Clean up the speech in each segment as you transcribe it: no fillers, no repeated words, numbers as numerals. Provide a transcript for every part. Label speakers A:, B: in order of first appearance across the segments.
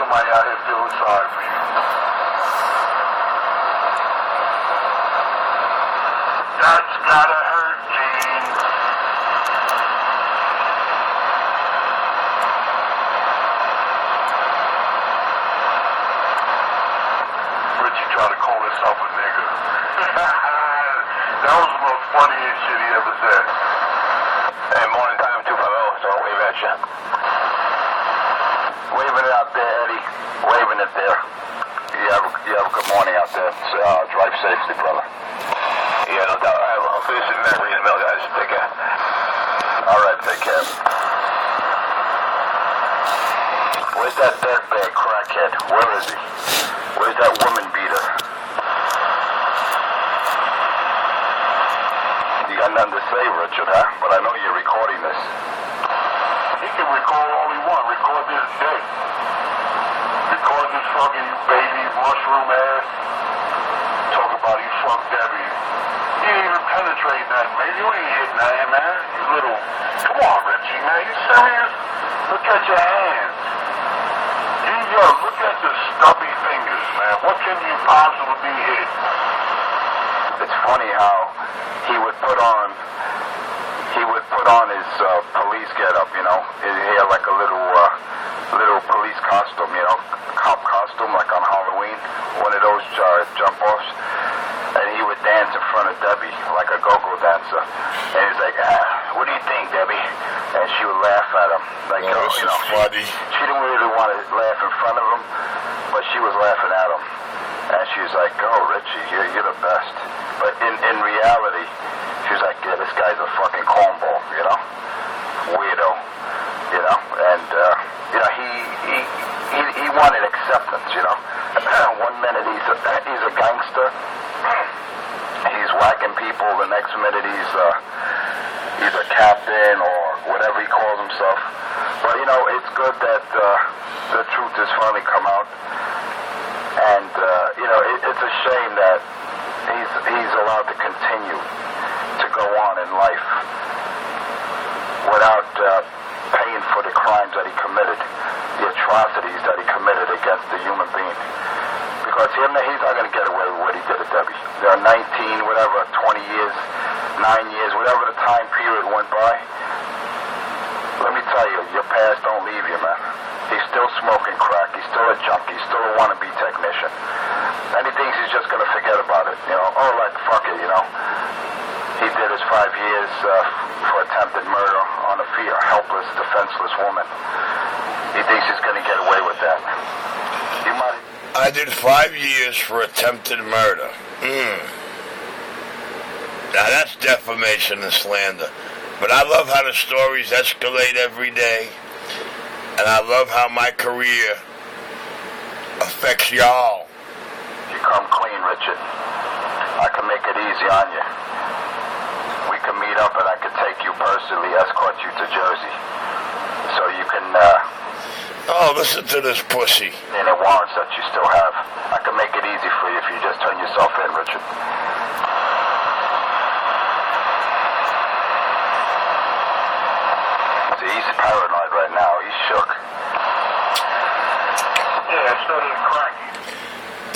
A: somebody out here feeling sorry for you. That's gotta hurt, Gene. Richie tried to call himself a nigga. That was the most funniest shit he ever said.
B: Hey, morning time, 250, so I'll wave at you. Waving it out there, Eddie. Waving it there. You have a good morning out there. Drive safely, brother. Yeah, no doubt. I'll see you soon, man. Read the mail, guys. Take care. All right, take care. Where's that dirtbag crackhead? Where is he? Where's that woman beater? You got nothing to say, Richard, huh? But I know you're recording this.
A: He can record all he wants. Record this dick. Record this fucking baby mushroom ass. Talk about he fucked Debbie. He ain't even penetrate nothing, man. You ain't hitting nothing, man. You little... Come on, Richie, man. You serious? Look at your hands. Look at the stubby fingers, man. What can you possibly be hit?
B: It's funny how he would put on his police getup, you know. He had like a little police costume, you know, cop costume, like on Halloween, one of those jump-offs, and he would dance in front of Debbie like a go-go dancer. And he's like, what do you think, Debbie? And she would laugh at him, like,
C: this is funny.
B: She didn't really want to laugh in front of him, but she was laughing at him. And she was like, oh, Richie, you're the best. But in reality, she was like, yeah, this guy's a fucking cornball, you know? Weirdo, you know? And, you know, he wanted acceptance, you know? One minute he's a gangster. He's whacking people. The next minute he's a captain or whatever he calls himself. But, you know, it's good that the truth has finally come out. And, you know, it's a shame that he's allowed to continue to go on in life without paying for the crimes that he committed, the atrocities that he committed against the human being. Because he's not going to get away with what he did to Debbie. There are 19, whatever, 20 years, 9 years, whatever the time period went by. Let me tell you, your past don't leave you, man. He's still smoking crack. He's still a junkie. He's still a wannabe technician. And he thinks he's just going to forget about it. You know, oh, like, fuck it, you know. He did his 5 years for attempted murder on a helpless, defenseless woman. He thinks he's going to get away with that. You might...
C: I did 5 years for attempted murder. Now that's defamation and slander. But I love how the stories escalate every day. And I love how my career affects y'all.
B: You come clean, Richard. I can make it easy on you. We can meet up and I can take you personally, escort you to Jersey. So you can,
C: Oh, listen to this pussy.
B: Any warrants that you still have. I can make it easy for you if you just turn yourself in, Richard. See, he's paranoid right now. He's shook.
A: Yeah, so did Cracky.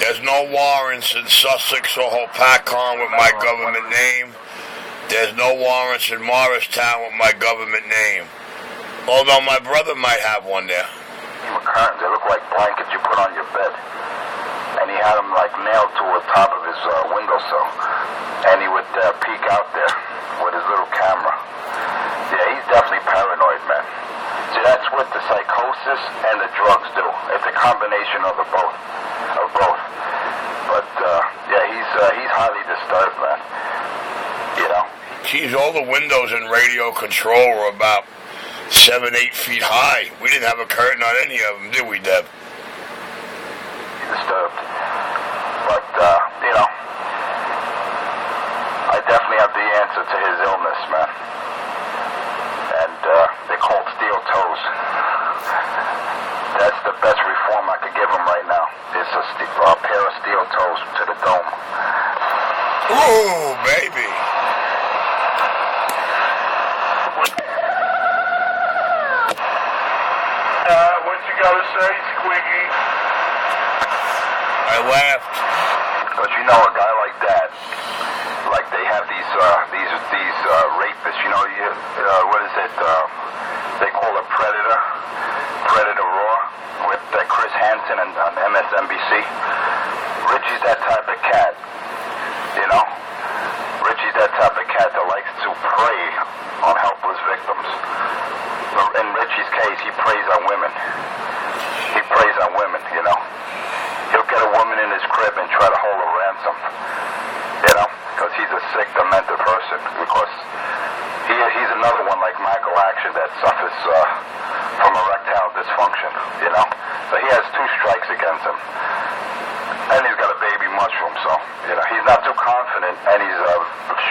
C: There's no warrants in Sussex or Hopacon with my government name. There's no warrants in Morristown with my government name. Although my brother might have one there.
B: Curtains, they look like blankets you put on your bed. And he had them like nailed to the top of his windowsill. And he would peek out there with his little camera. Yeah, he's definitely paranoid, man. See, that's what the psychosis and the drugs do. It's a combination of both. But yeah, he's highly disturbed, man. You know.
C: Geez, all the windows in radio control were about 7-8 feet high. We didn't have a curtain on any of them, did we, Deb?
B: Disturbed. But, you know, I definitely have the answer to his illness, man. And they're called steel toes. That's the best reform I could give him right now. It's a pair of steel toes to the dome.
C: Ooh, baby.
A: What you gotta say, Squiggy?
C: I laughed.
B: But you know, a guy like that, like they have these rapists, you know, what is it, they call it Predator Raw, with Chris Hansen on MSNBC. Richie's that type of cat, you know? Richie's that type of cat that likes to prey on helpless victims. In Richie's case, he preys on women. He preys on women, you know? He'll get a woman in his crib and try to hold her ransom, you know? Because he's a sick, demented person. Because he's another one like Michael Action that suffers from erectile dysfunction, you know? So he has 2 strikes against him. And he's got a baby mushroom, so, you know, he's not too confident, and he's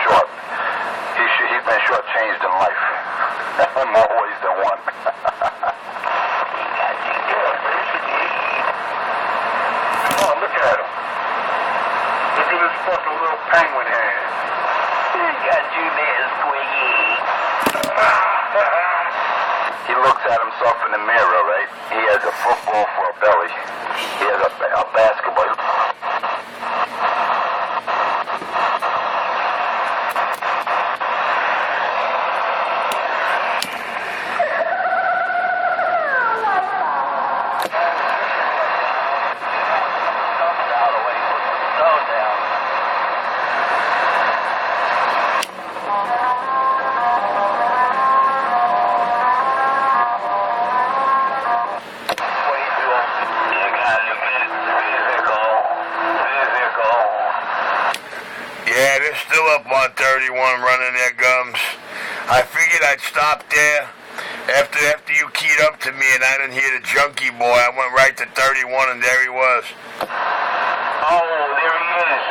B: short. He's been shortchanged in life. In more ways than one.
A: Oh, look at him. Look at his fucking little penguin hand.
B: He got you there, Squiggy. He looks at himself in the mirror, right? He has a football for a belly. He has a basketball.
C: Yeah, they're still up on 31 running their gums. I figured I'd stop there. After you keyed up to me and I didn't hear the junkie boy, I went right to 31 and there he was.
B: Oh, there he is.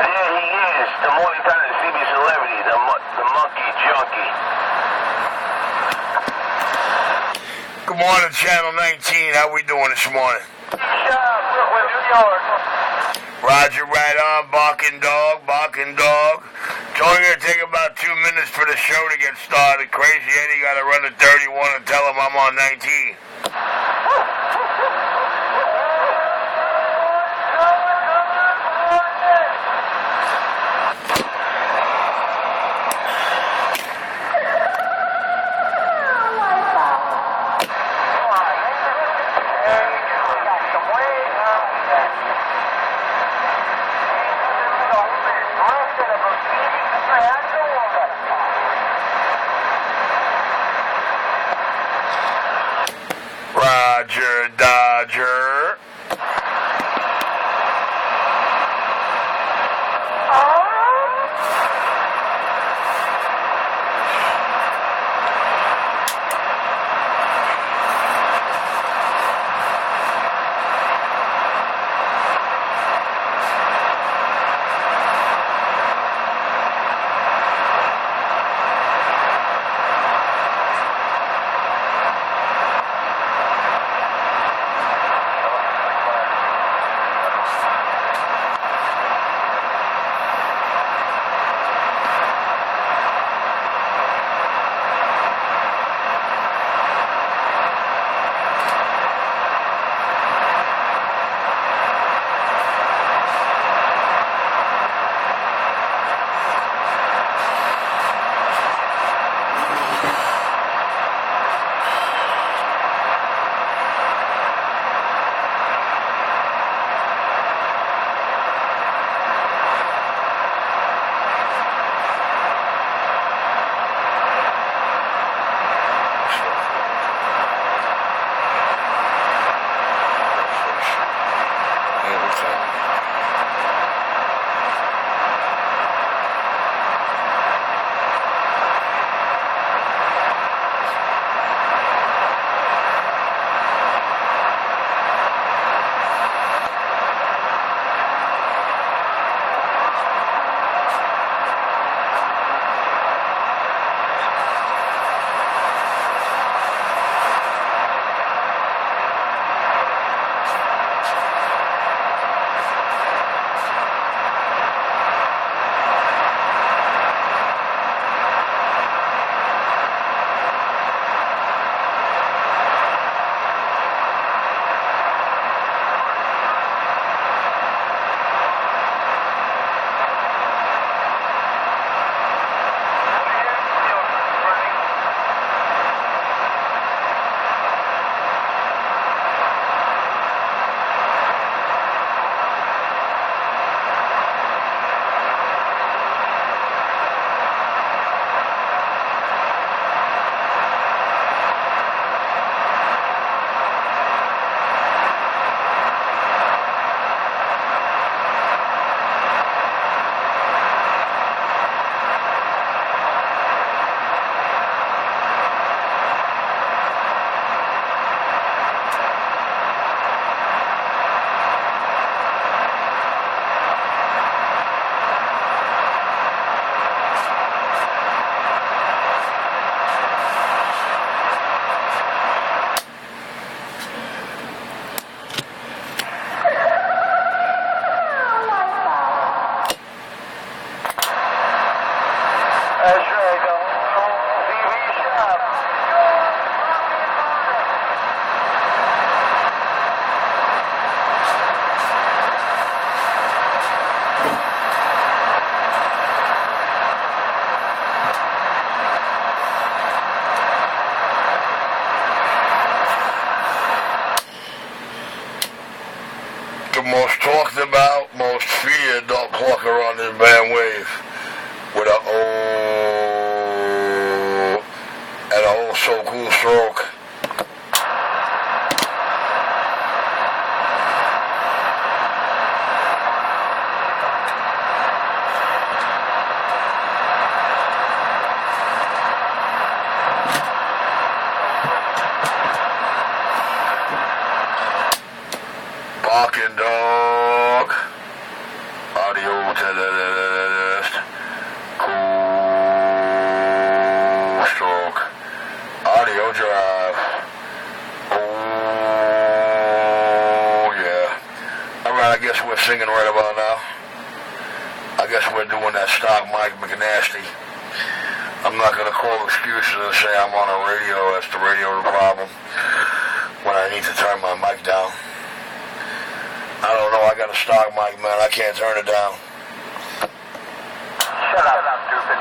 B: There he is. The morning time to see me celebrity, the Monkey Jockey.
C: Good morning, Channel 19. How we doing this morning?
B: Brooklyn, New York.
C: Roger, right on. Barking dog. It's only going to take about 2 minutes for the show to get started. Crazy Eddie got to run to 31 and tell him I'm on 19. Roger, Dodger. talked about, most feared dog plucker on this band wave. With a oh and a oh so cool stroke. Barking dog. Audio test. Cool stroke. Audio drive. Oh yeah. Alright, I guess we're singing right about now. I guess we're doing that stock Mike McNasty. I'm not gonna call excuses and say I'm on a radio, that's the radio the problem. When I need to turn my mic down. I don't know, I got a stock mic, man. I can't turn it down.
B: Shut up, stupid.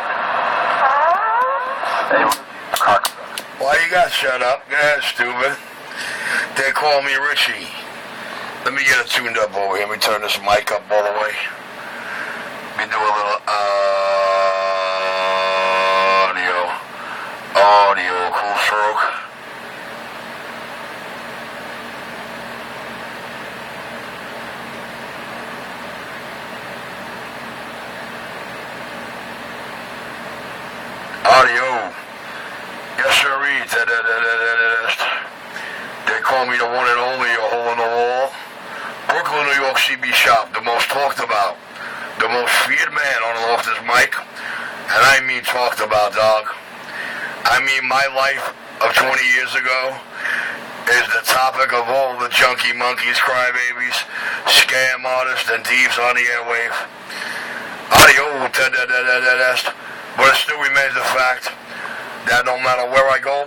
C: Why you got shut up? Go ahead, stupid. They call me Richie. Let me get it tuned up over here. Let me turn this mic up all the way. Let me do a little audio, cool stroke. Audio. Yes, sirree. They call me the one and only, a hole in the wall. Brooklyn, New York CB shop, the most talked about, the most feared man on and off this mic. And I mean talked about, dog. I mean my life of 20 years ago is the topic of all the junkie monkeys, crybabies, scam artists, and thieves on the airwave. Audio. But it still remains the fact that no matter where I go,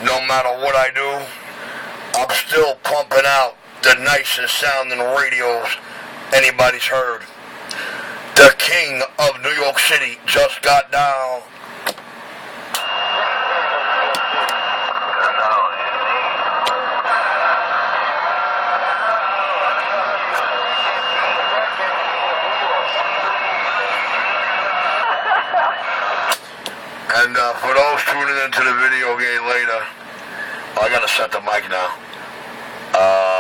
C: no matter what I do, I'm still pumping out the nicest sounding radios anybody's heard. The king of New York City just got down. And for those tuning into the video game later, I gotta set the mic now. Audio.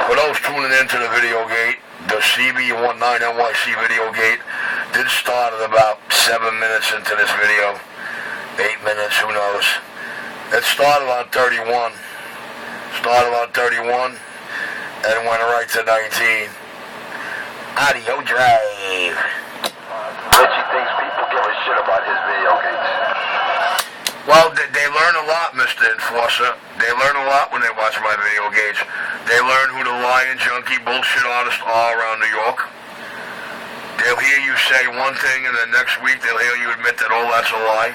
C: For those tuning into the video gate, the Cb19nyc video gate did start at about 7 minutes into this video. 8 minutes, who knows. It started on 31. And went right to 19. Audio drive.
B: Richie thinks people give a shit about his video games.
C: Well, they learn a lot, Mr. Enforcer. They learn a lot when they watch my video games. They learn who the lying junkie bullshit artists are around New York. They'll hear you say one thing and then next week they'll hear you admit that, oh, that's a lie.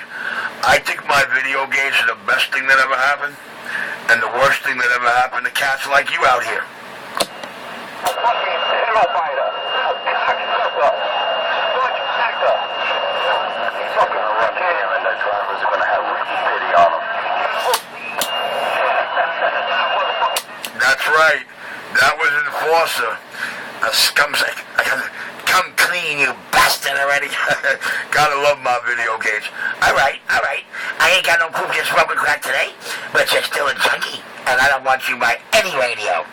C: I think my video games are the best thing that ever happened and the worst thing that ever happened to cats like you out here.
B: Fucking hero fighter. Cocksucker. Bunch actor. He's fucking run here and the drivers are gonna have pity on him.
C: That's right. That was in Fossa. A scumsack. Come clean, you bastard already. Gotta love my video games. Alright. I ain't got no proof you're smoking crack today, but you're still a junkie, and I don't want you by any radio.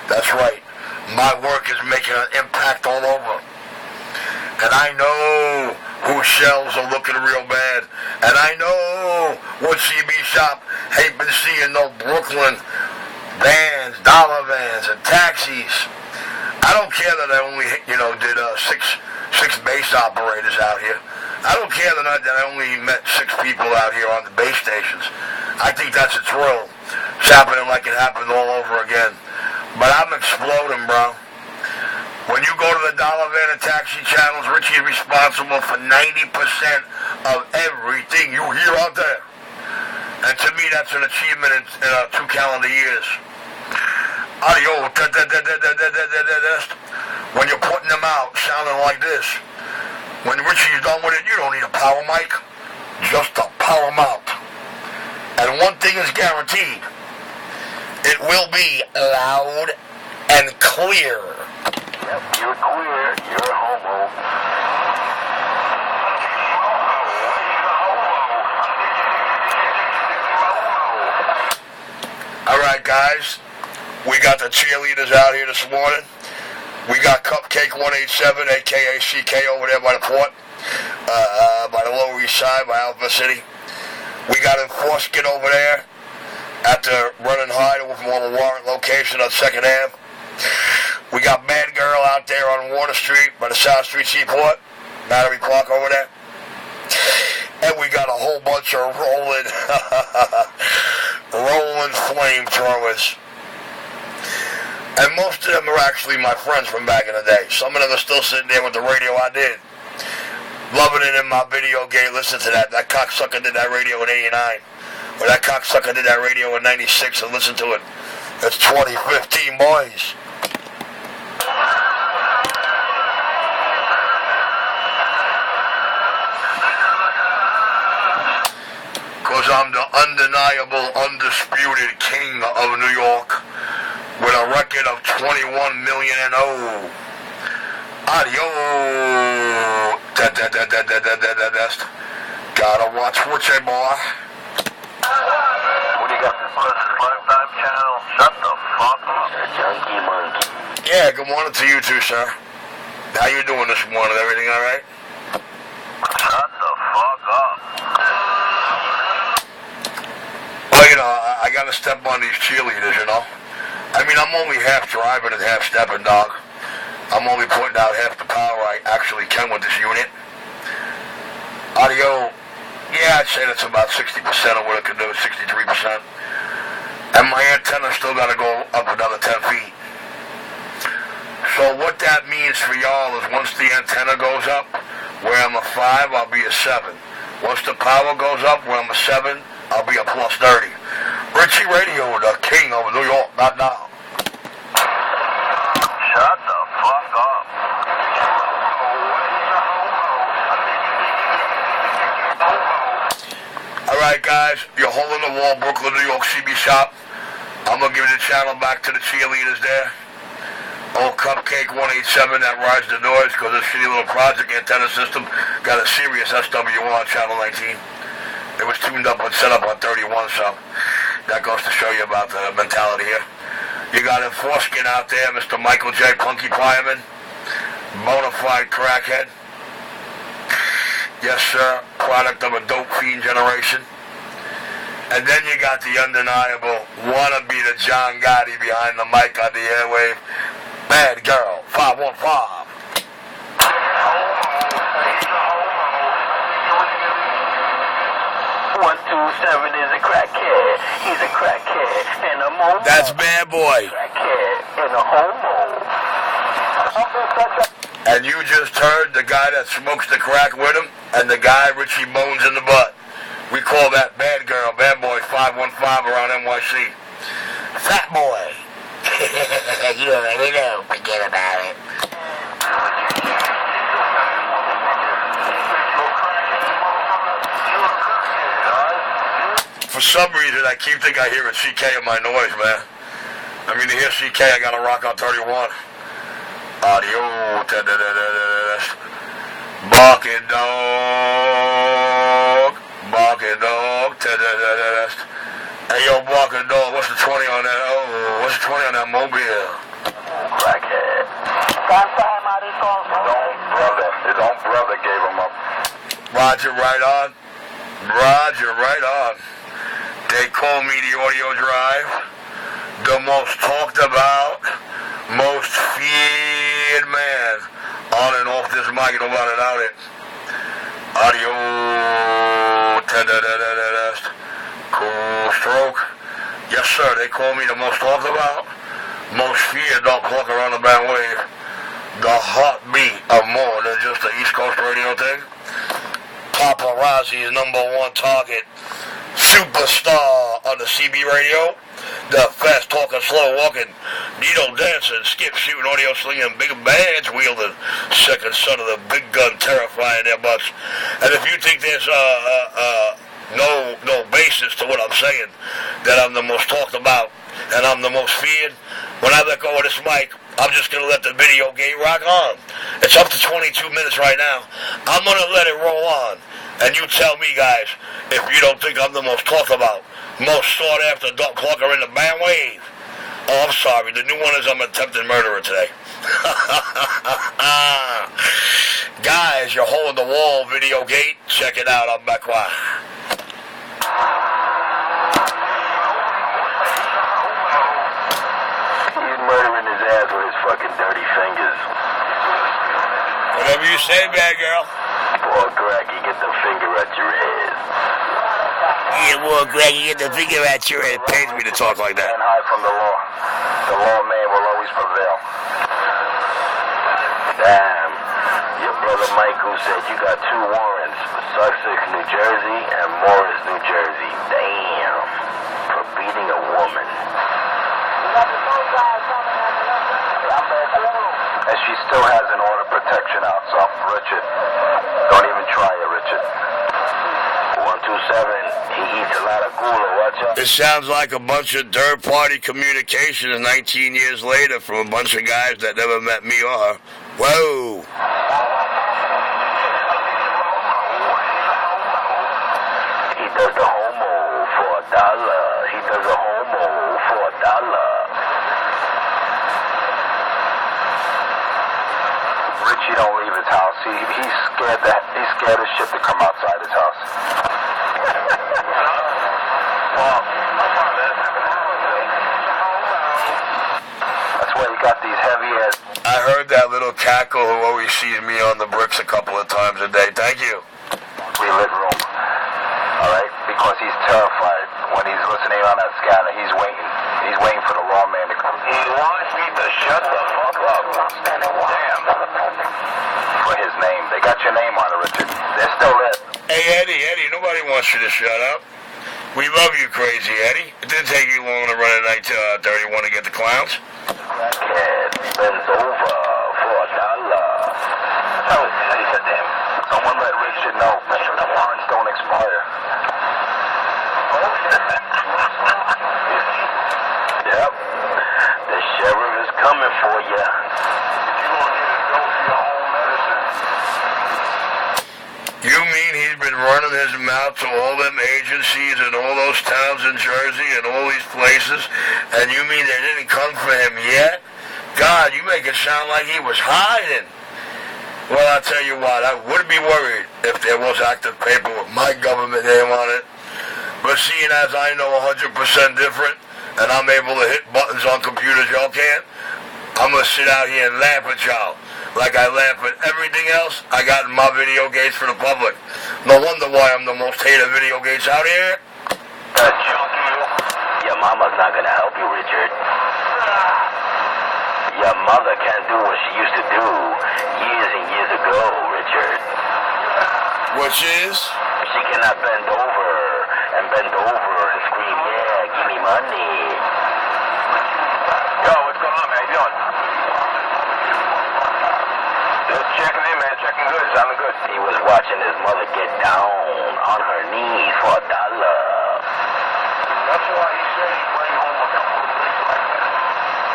C: That's right. My work is making an impact all over. And I know whose shelves are looking real bad. And I know what CB shop ain't been seeing no Brooklyn vans, dollar vans, and taxis. I don't care that I only, did six base operators out here. I don't care that I only met 6 people out here on the base stations. I think that's a thrill. It's happening like it happened all over again. But I'm exploding, bro. When you go to the dollar van and taxi channels, Richie is responsible for 90% of everything you hear out there. And to me, that's an achievement in 2 calendar years. Audio, when you're putting them out, sounding like this. When Richie's done with it, you don't need a power mic. just to power them out. And one thing is guaranteed. It will be loud and clear.
B: Yep, you're clear. You're a homo.
C: Alright guys, we got the cheerleaders out here this morning. We got Cupcake 187, aka CK over there by the port, by the Lower East Side, by Alpha City. We got Enforcement over there at the Running High from on the Warrant location on 2nd Ave. We got Bad Girl out there on Water Street by the South Street Seaport, Battery Park over there. And we got a whole bunch of rolling flamethrowers. And most of them are actually my friends from back in the day. Some of them are still sitting there with the radio I did. Loving it in my video game. Listen to that. That cocksucker did that radio in 89. Or that cocksucker did that radio in 96 and listen to it. It's 2015, boys. Because I'm the undeniable, undisputed king of New York with a record of 21 million and oh. Adio. Gotta watch what you boy.
B: What do you got this Lifetime channel? Shut the fuck up. Junkie monkey.
C: Yeah, good morning to you too, sir. How you doing this morning? Everything alright?
B: Shut the fuck up.
C: Well, you know, I gotta step on these cheerleaders, you know. I mean, I'm only half driving and half stepping, dog. I'm only putting out half the power I actually can with this unit. Audio, yeah, I'd say that's about 60% of what it can do, 63%. And my antenna's still gotta go up another 10 feet. So what that means for y'all is once the antenna goes up, where I'm a 5, I'll be a 7. Once the power goes up, where I'm a 7, I'll be a plus 30. Richie Radio, the king of New York, not now.
B: Shut the fuck up.
C: Alright guys, you're holding the wall, Brooklyn, New York, CB shop. I'm going to give the channel back to the cheerleaders there. Old Cupcake 187 that rides the noise because this shitty little project antenna system got a serious SWO on channel 19. It was tuned up and set up on 31, so that goes to show you about the mentality here. You got Enforcement out there, Mr. Michael J. Punky Fireman, bona fide crackhead. Yes, sir, product of a dope fiend generation. And then you got the undeniable wannabe the John Gotti behind the mic on the airwave, Bad Girl 515.
B: 127 is a crackhead. He's a crackhead and a momo.
C: That's Bad Boy.
B: Crackhead and a homo.
C: And you just heard the guy that smokes the crack with him and the guy Richie Bones in the butt. We call that Bad Girl, Bad Boy 515 around NYC. Fat Boy. You already know. Forget about it. For some reason, I keep thinking I hear a CK in my noise, man. I mean, to hear CK, I gotta rock on 31. Audio, barking dog, hey yo, barking dog, what's the 20 on that? Oh, what's the 20 on that mobile?
B: Crackhead. His own brother gave him up.
C: Roger, right on. Roger, right on. They call me the Audio Drive, the most talked about, most feared man on and off this mic, nobody without it. Audio, cool stroke. Yes, sir, they call me the most talked about, most feared, don't cluck around the bandwave, the heartbeat of more than just the East Coast radio thing. Paparazzi's #1 target, superstar on the CB radio, the fast talking, slow walking, needle dancing, skip shooting, audio slinging, big badge wielding, second son of the big gun terrifying their butts. And if you think there's no basis to what I'm saying, that I'm the most talked about and I'm the most feared, when I let go of this mic, I'm just going to let the video game rock on. It's up to 22 minutes right now. I'm going to let it roll on. And you tell me, guys, if you don't think I'm the most talked about, most sought after dog plucker in the band wave. Oh, I'm sorry. The new one is I'm attempted murderer today. Guys, you're holding the wall video gate. Check it out. I'm back.
B: He's murdering his ass with his fucking dirty fingers.
C: Whatever you say, bad girl.
B: Poor Cracky, get the finger at your ass.
C: Yeah, well, Greg, you get the finger at your head. It pains me to talk like that.
B: And hide from the law. The lawman will always prevail. Damn. Your brother Michael said you got 2 warrants for Sussex, New Jersey, and Morris, New Jersey. Damn. For beating a woman. And she still has an order of protection out, so Richard, don't even try it, Richard. 127, he eats a lot of gula, watch out.
C: It sounds like a bunch of third-party communication 19 years later from a bunch of guys that never met me or her. Whoa.
B: He does the homo for $1. He does the homo for $1. Richie don't leave his house. He's scared as shit to come outside his house. That's why he got these heavy ass.
C: I heard that little cackle who always sees me on the bricks a couple of times a day. Thank you.
B: Lit room. Alright? Because he's terrified. When he's listening on that scanner, he's waiting. He's waiting for the lawman to come.
A: He wants me to shut the fuck up. Damn.
B: For his name. They got your name on it, Richard. They're still there.
C: Hey, Eddie, nobody wants you to shut up. We love you, crazy Eddie. It didn't take you long to run a night 31 to get the clowns.
B: Crackhead bends over for $1. Oh, damn. Someone let Richard know. The warrants don't expire. Yep. The sheriff is coming for you.
C: You mean he's been running his mouth to all them agencies and all those towns in Jersey and all these places, and you mean they didn't come for him yet? God, you make it sound like he was hiding. Well, I'll tell you what, I would be worried if there was active paper with my government name on it. But seeing as I know 100% different, and I'm able to hit buttons on computers y'all can't, I'm going to sit out here and laugh at y'all. Like I laugh at everything else I got in my video games for the public. No wonder why I'm the most hated video games out here.
B: Your mama's not going to help you, Richard. Your mother can't do what she used to do years and years ago, Richard.
C: Which is?
B: She cannot bend over and scream, yeah, give me money.
A: Yo, what's going on, man? How you doing? Just checking in, man. Checking good. Sounding good.
B: He was watching his mother get down on her knees for $1.
A: That's why he said he'd bring home a couple of things like that.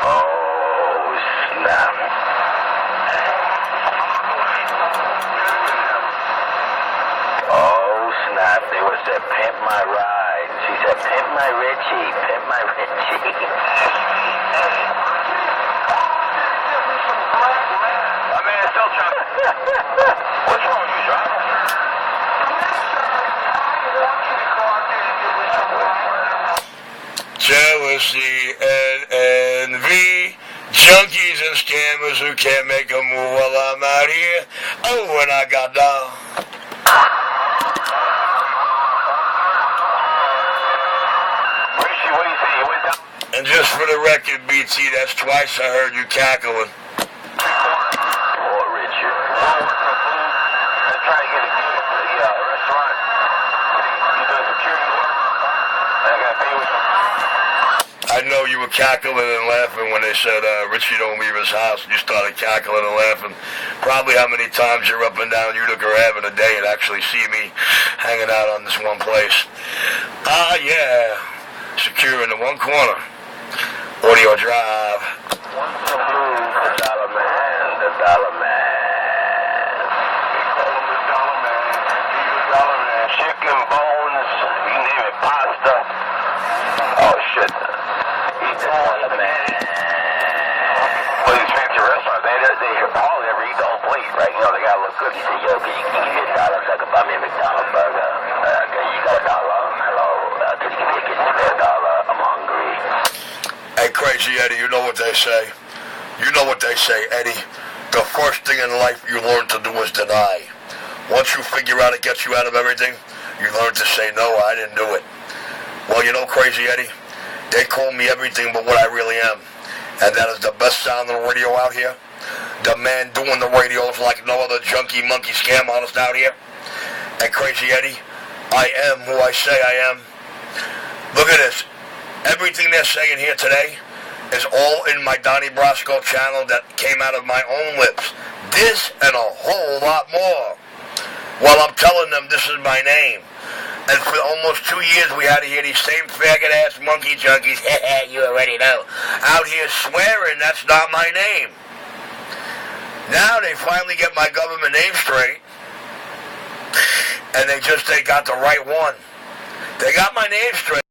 B: Oh, snap. Oh, snap. They would say, pimp my ride. She said, pimp my Richie. Pimp my Richie.
A: I mean, it's still trying. What's wrong with you, driver?
C: Jealousy and envy, junkies and scammers who can't make a move while I'm out here. Oh, when I got down.
A: Richie, what do you say? You went down?
C: And just for the record, BT, that's twice I heard you cackling.
B: Poor Richard.
A: I'm trying to get a gig at the restaurant. You doing security work? And I gotta pay with you.
C: I know you were cackling and laughing when they said Richie don't leave his house. You started cackling and laughing Probably how many times you're up and down Utica Ave in a day and actually see me hanging out on this one place. Yeah. Secure in the one corner. Audio Drive.
B: One for the blues, the dollar man, the dollar man.
A: They call him the dollar man. He's the dollar man.
B: Chicken bones, you name it, pasta. Oh shit. He's the dollar man. Well, these fancy restaurants, they hardly ever eat the whole plate, right? You know, they gotta look good. You say, yo, can you give me $1 so I can buy me a McDonald's burger? Okay, you got $1. Hello. Can you make it $1? I'm hungry.
C: Hey, Crazy Eddie, you know what they say. You know what they say, Eddie. The first thing in life you learn to do is deny. Once you figure out it gets you out of everything, you learn to say, no, I didn't do it. Well, you know, Crazy Eddie, they call me everything but what I really am. And that is the best sound on the radio out here. The man doing the radios like no other junkie monkey scam artist out here. And Crazy Eddie, I am who I say I am. Look at this. Everything they're saying here today is all in my Donnie Brasco channel that came out of my own lips. This and a whole lot more. While I'm telling them this is my name. And for almost 2 years we had to hear these same faggot-ass monkey junkies, you already know, out here swearing that's not my name. Now they finally get my government name straight. And they got the right one. They got my name straight.